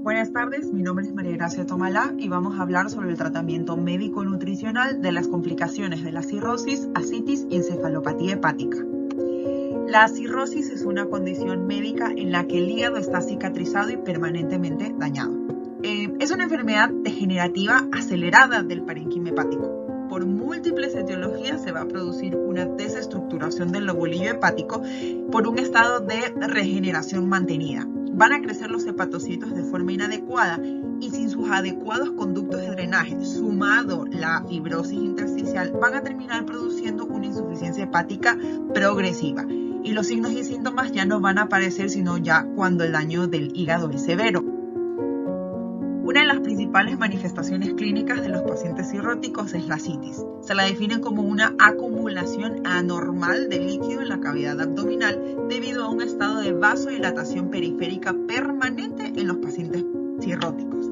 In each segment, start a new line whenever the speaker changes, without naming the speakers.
Buenas tardes, mi nombre es María Gracia Tomalá y vamos a hablar sobre el tratamiento médico-nutricional de las complicaciones de la cirrosis, ascitis y encefalopatía hepática. La cirrosis es una condición médica en la que el hígado está cicatrizado y permanentemente dañado. Es una enfermedad degenerativa acelerada del parénquima hepático. Por múltiples etiologías se va a producir una desestructuración del lobulillo hepático por un estado de regeneración mantenida. Van a crecer los hepatocitos de forma inadecuada y sin sus adecuados conductos de drenaje, sumado la fibrosis intersticial, van a terminar produciendo una insuficiencia hepática progresiva. Y los signos y síntomas ya no van a aparecer sino ya cuando el daño del hígado es severo. Una de las principales manifestaciones clínicas de los pacientes cirróticos es la ascitis. Se la define como una acumulación anormal de líquido en la cavidad abdominal debido a un estado de vasodilatación periférica permanente en los pacientes cirróticos.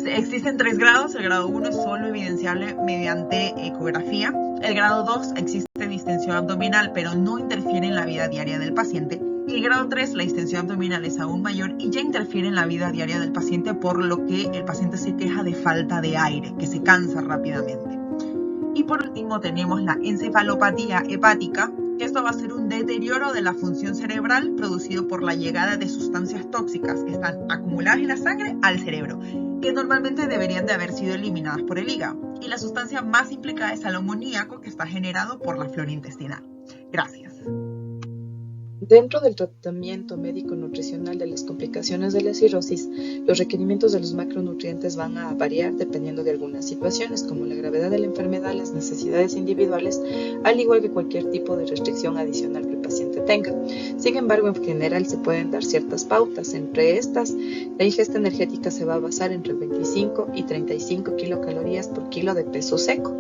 Existen 3 grados. El grado 1 es solo evidenciable mediante ecografía. El grado 2 existe distensión abdominal, pero no interfiere en la vida diaria del paciente. Y el grado 3, la distensión abdominal es aún mayor y ya interfiere en la vida diaria del paciente, por lo que el paciente se queja de falta de aire, que se cansa rápidamente. Y por último tenemos la encefalopatía hepática, que esto va a ser un deterioro de la función cerebral producido por la llegada de sustancias tóxicas que están acumuladas en la sangre al cerebro, que normalmente deberían de haber sido eliminadas por el hígado. Y la sustancia más implicada es el amoníaco, que está generado por la flora intestinal. Gracias.
Dentro del tratamiento médico-nutricional de las complicaciones de la cirrosis, los requerimientos de los macronutrientes van a variar dependiendo de algunas situaciones, como la gravedad de la enfermedad, las necesidades individuales, al igual que cualquier tipo de restricción adicional que el paciente tenga. Sin embargo, en general se pueden dar ciertas pautas. Entre estas, la ingesta energética se va a basar entre 25 y 35 kilocalorías por kilo de peso seco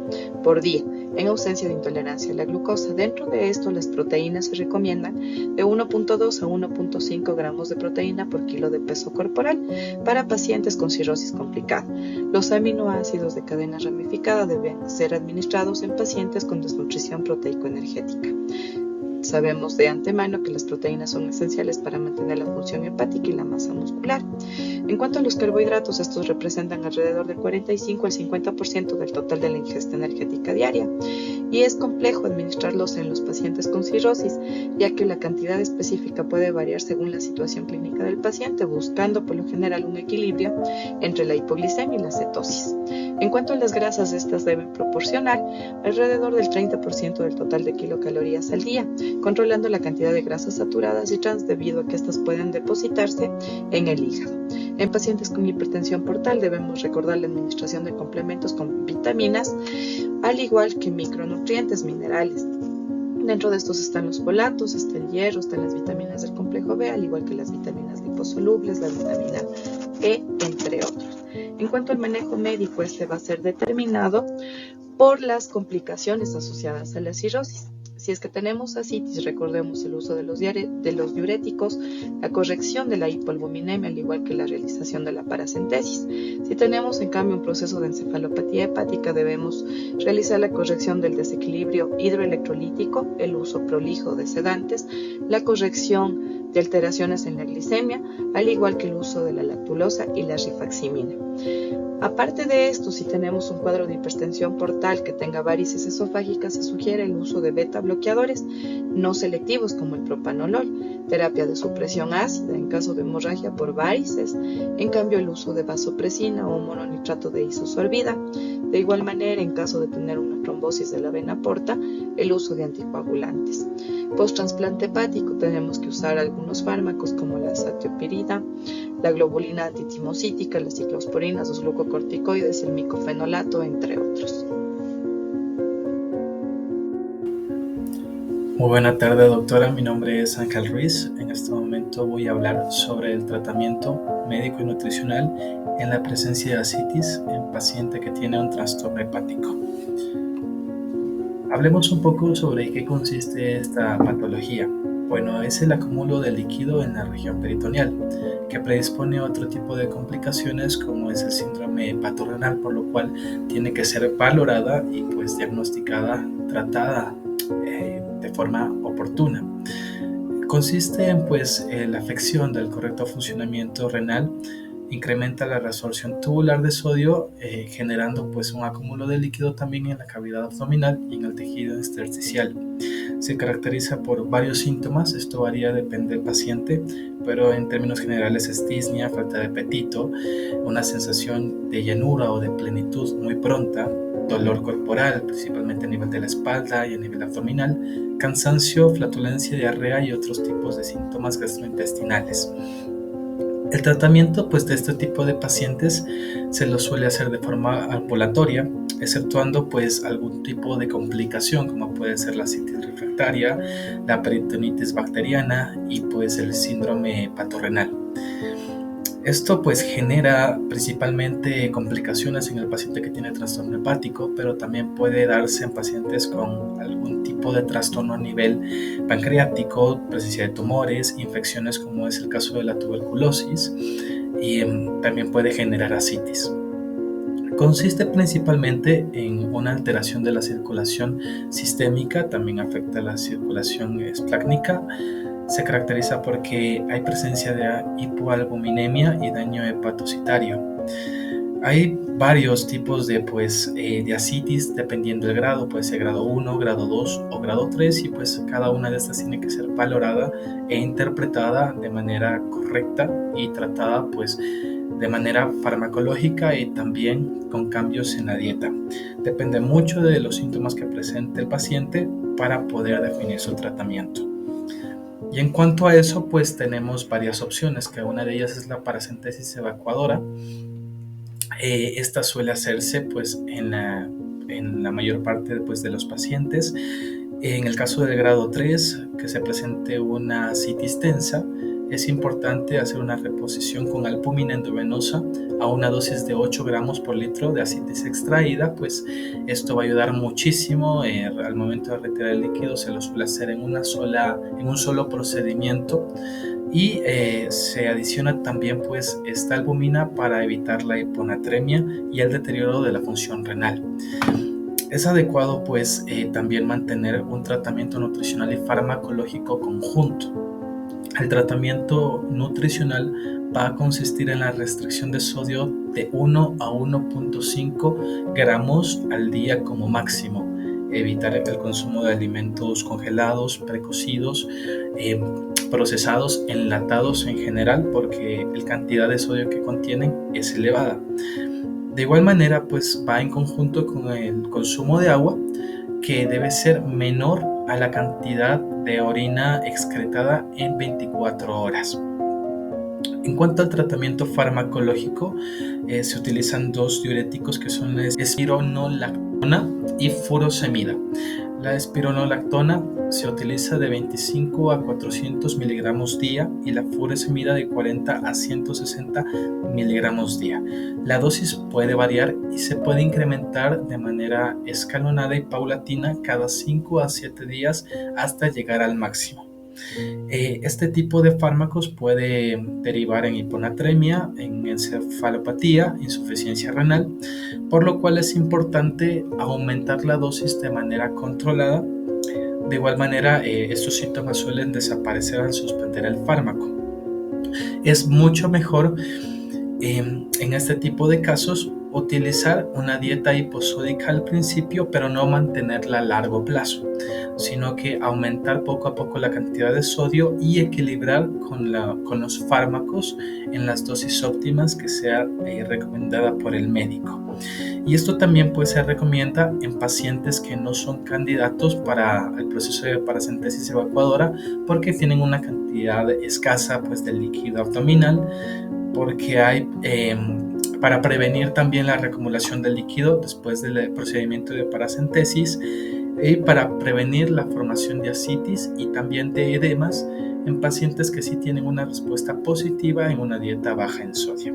por día, en ausencia de intolerancia a la glucosa. Dentro de esto, las proteínas se recomiendan de 1.2 a 1.5 gramos de proteína por kilo de peso corporal para pacientes con cirrosis complicada. Los aminoácidos de cadena ramificada deben ser administrados en pacientes con desnutrición proteico-energética. Sabemos de antemano que las proteínas son esenciales para mantener la función hepática y la masa muscular. En cuanto a los carbohidratos, estos representan alrededor del 45 al 50% del total de la ingesta energética diaria, y es complejo administrarlos en los pacientes con cirrosis, ya que la cantidad específica puede variar según la situación clínica del paciente, buscando por lo general un equilibrio entre la hipoglicemia y la cetosis. En cuanto a las grasas, estas deben proporcionar alrededor del 30% del total de kilocalorías al día, controlando la cantidad de grasas saturadas y trans debido a que estas pueden depositarse en el hígado. En pacientes con hipertensión portal debemos recordar la administración de complementos con vitaminas, al igual que micronutrientes minerales. Dentro de estos están los folatos, está el hierro, están las vitaminas del complejo B, al igual que las vitaminas liposolubles, la vitamina E, entre otros. En cuanto al manejo médico, este va a ser determinado por las complicaciones asociadas a la cirrosis. Si es que tenemos ascitis, recordemos el uso de los diuréticos, la corrección de la hipoalbuminemia, al igual que la realización de la paracentesis. Si tenemos en cambio un proceso de encefalopatía hepática, debemos realizar la corrección del desequilibrio hidroelectrolítico, el uso prolijo de sedantes, la corrección de alteraciones en la glicemia, al igual que el uso de la lactulosa y la rifaximina. Aparte de esto, si tenemos un cuadro de hipertensión portal que tenga varices esofágicas, se sugiere el uso de beta bloqueadores no selectivos como el propanolol, terapia de supresión ácida en caso de hemorragia por varices, en cambio el uso de vasopresina o mononitrato de isosorbida. De igual manera, en caso de tener una trombosis de la vena porta, el uso de anticoagulantes. Post-trasplante hepático tenemos que usar algunos fármacos como la azathioprina, la globulina antitimocítica, las ciclosporinas, los glucocorticoides, el micofenolato, entre otros.
Muy buena tarde, doctora. Mi nombre es Ángel Ruiz. En este momento voy a hablar sobre el tratamiento médico y nutricional en la presencia de ascitis en paciente que tiene un trastorno hepático. Hablemos un poco sobre qué consiste esta patología. Bueno, es el acúmulo de líquido en la región peritoneal, que predispone a otro tipo de complicaciones como es el síndrome hepatorenal, por lo cual tiene que ser valorada y pues diagnosticada, tratada de forma oportuna. Consiste en la afección del correcto funcionamiento renal incrementa la resorción tubular de sodio, generando pues un acúmulo de líquido también en la cavidad abdominal y en el tejido intersticial. Se caracteriza por varios síntomas, esto varía, depende del paciente, pero en términos generales es disnea, falta de apetito, una sensación de llenura o de plenitud muy pronta, dolor corporal, principalmente a nivel de la espalda y a nivel abdominal, cansancio, flatulencia, diarrea y otros tipos de síntomas gastrointestinales. El tratamiento pues, de este tipo de pacientes se lo suele hacer de forma ambulatoria, exceptuando pues, algún tipo de complicación como puede ser la asitis refractaria, la peritonitis bacteriana y pues, el síndrome hepatorenal. Esto pues genera principalmente complicaciones en el paciente que tiene trastorno hepático, pero también puede darse en pacientes con algún tipo de trastorno a nivel pancreático, presencia de tumores, infecciones como es el caso de la tuberculosis, y también puede generar asitis. Consiste principalmente en una alteración de la circulación sistémica, también afecta la circulación esplácnica. Se caracteriza porque hay presencia de hipoalbuminemia y daño hepatocitario. Hay varios tipos de asitis dependiendo del grado, puede ser grado 1, grado 2 o grado 3 y pues cada una de estas tiene que ser valorada e interpretada de manera correcta y tratada pues de manera farmacológica y también con cambios en la dieta. Depende mucho de los síntomas que presente el paciente para poder definir su tratamiento. Y en cuanto a eso, pues tenemos varias opciones, que una de ellas es la paracentesis evacuadora. Esta suele hacerse pues en la mayor parte pues, de los pacientes. En el caso del grado 3, que se presente una asitis tensa, es importante hacer una reposición con albúmina endovenosa a una dosis de 8 gramos por litro de asitis extraída, pues esto va a ayudar muchísimo. Al momento de retirar el líquido se lo suele hacer en un solo procedimiento y se adiciona también pues esta albúmina para evitar la hiponatremia y el deterioro de la función renal. Es adecuado pues también mantener un tratamiento nutricional y farmacológico conjunto. El tratamiento nutricional va a consistir en la restricción de sodio de 1 a 1.5 gramos al día como máximo. Evitar el consumo de alimentos congelados, precocidos, procesados, enlatados en general, porque la cantidad de sodio que contienen es elevada. De igual manera, pues va en conjunto con el consumo de agua, que debe ser menor a la cantidad de orina excretada en 24 horas. En cuanto al tratamiento farmacológico, se utilizan dos diuréticos que son la espironolactona y furosemida. La espironolactona se utiliza de 25 a 400 miligramos día y la furosemida de 40 a 160 miligramos día. La dosis puede variar y se puede incrementar de manera escalonada y paulatina cada 5 a 7 días hasta llegar al máximo. Este tipo de fármacos puede derivar en hiponatremia, en encefalopatía, insuficiencia renal, por lo cual es importante aumentar la dosis de manera controlada. De igual manera, estos síntomas suelen desaparecer al suspender el fármaco. Es mucho mejor en este tipo de casos utilizar una dieta hiposódica al principio, pero no mantenerla a largo plazo, sino que aumentar poco a poco la cantidad de sodio y equilibrar con los fármacos en las dosis óptimas que sea recomendada por el médico. Y esto también pues, se recomienda en pacientes que no son candidatos para el proceso de paracentesis evacuadora porque tienen una cantidad escasa pues, de líquido abdominal, porque hay para prevenir también la reacumulación del líquido después del procedimiento de paracentesis y para prevenir la formación de asitis y también de edemas en pacientes que sí tienen una respuesta positiva en una dieta baja en sodio.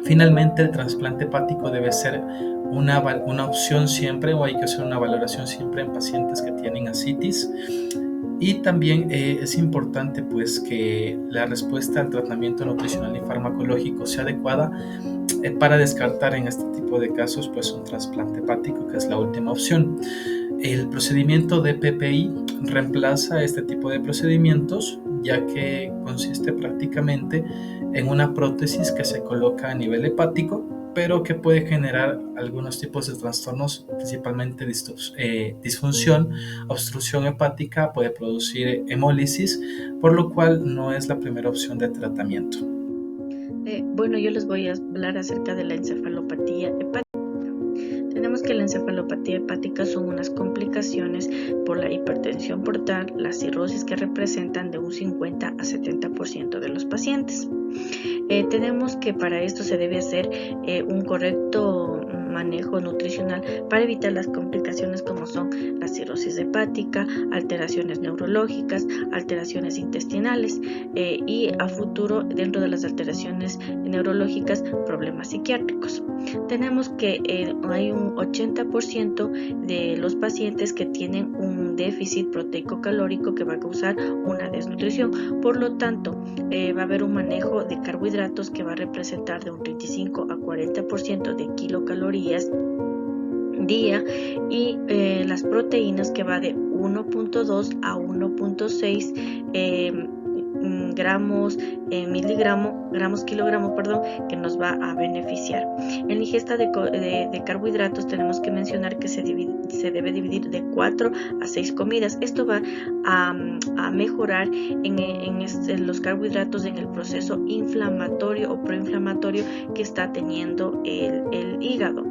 Finalmente, el trasplante hepático debe ser una opción siempre, o hay que hacer una valoración siempre en pacientes que tienen asitis. Y también es importante pues, que la respuesta al tratamiento nutricional y farmacológico sea adecuada para descartar en este tipo de casos pues, un trasplante hepático, que es la última opción. El procedimiento de PPI reemplaza este tipo de procedimientos, ya que consiste prácticamente en una prótesis que se coloca a nivel hepático, pero que puede generar algunos tipos de trastornos, principalmente disfunción, obstrucción hepática, puede producir hemólisis, por lo cual no es la primera opción de tratamiento.
Bueno, yo les voy a hablar acerca de la encefalopatía hepática. Tenemos que la encefalopatía hepática son unas complicaciones por la hipertensión portal, la cirrosis, que representan de un 50 a 70% de los pacientes. Tenemos que para esto se debe hacer un correcto manejo nutricional para evitar las complicaciones como son la cirrosis hepática, alteraciones neurológicas, alteraciones intestinales y a futuro, dentro de las alteraciones neurológicas, problemas psiquiátricos. Tenemos que hay un 80% de los pacientes que tienen un déficit proteico-calórico que va a causar una desnutrición. Por lo tanto, va a haber un manejo de carbohidratos que va a representar de un 35 a 40% de kilocalorías día, y las proteínas, que va de 1.2 a 1.6 gramos kilogramo, que nos va a beneficiar. En la ingesta de carbohidratos tenemos que mencionar que se debe dividir de 4 a 6 comidas. Esto va a mejorar en los carbohidratos en el proceso inflamatorio o proinflamatorio que está teniendo el hígado.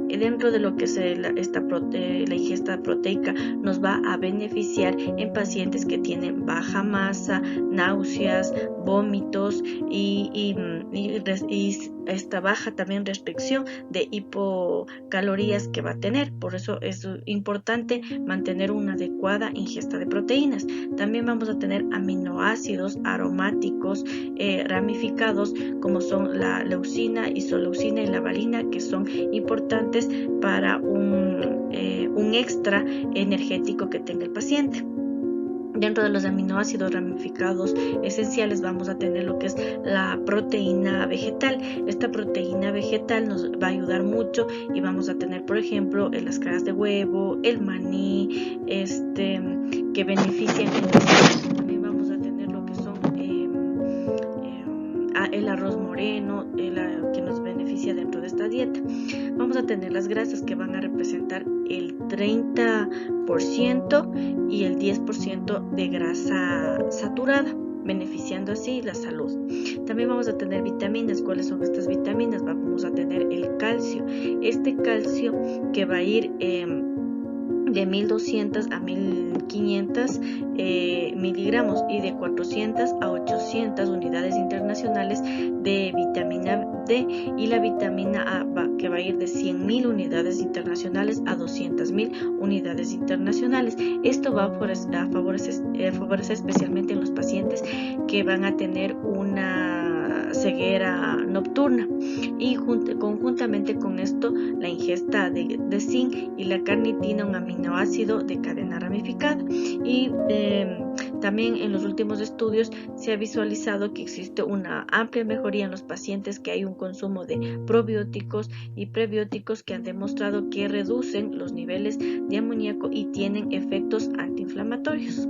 Dentro de lo que es la ingesta proteica, nos va a beneficiar en pacientes que tienen baja masa, náuseas, vómitos y esta baja también restricción de hipocalorías que va a tener. Por eso es importante mantener una adecuada ingesta de proteínas. También vamos a tener aminoácidos aromáticos ramificados, como son la leucina, isoleucina y la valina, que son importantes para un extra energético que tenga el paciente. Dentro de los aminoácidos ramificados esenciales vamos a tener lo que es la proteína vegetal. Esta proteína vegetal nos va a ayudar mucho y vamos a tener, por ejemplo, las claras de huevo, el maní, que benefician. También vamos a tener lo que son el arroz moreno, que nos beneficia dentro de esta dieta. Vamos a tener las grasas, que van a representar el 30% y el 10% de grasa saturada, beneficiando así la salud. También vamos a tener vitaminas. ¿Cuáles son estas vitaminas? Vamos a tener el calcio. Este calcio, que va a ir de 1200 a 1500 miligramos y de 400 a 800 unidades internacionales de vitamina D, y la vitamina A, que va a ir de 100.000 unidades internacionales a 200.000 unidades internacionales. Esto va a favorecer especialmente en los pacientes que van a tener una ceguera nocturna, y conjuntamente con esto la ingesta de zinc y la carnitina, un aminoácido de cadena ramificada. Y también en los últimos estudios se ha visualizado que existe una amplia mejoría en los pacientes que hay un consumo de probióticos y prebióticos, que han demostrado que reducen los niveles de amoníaco y tienen efectos antiinflamatorios.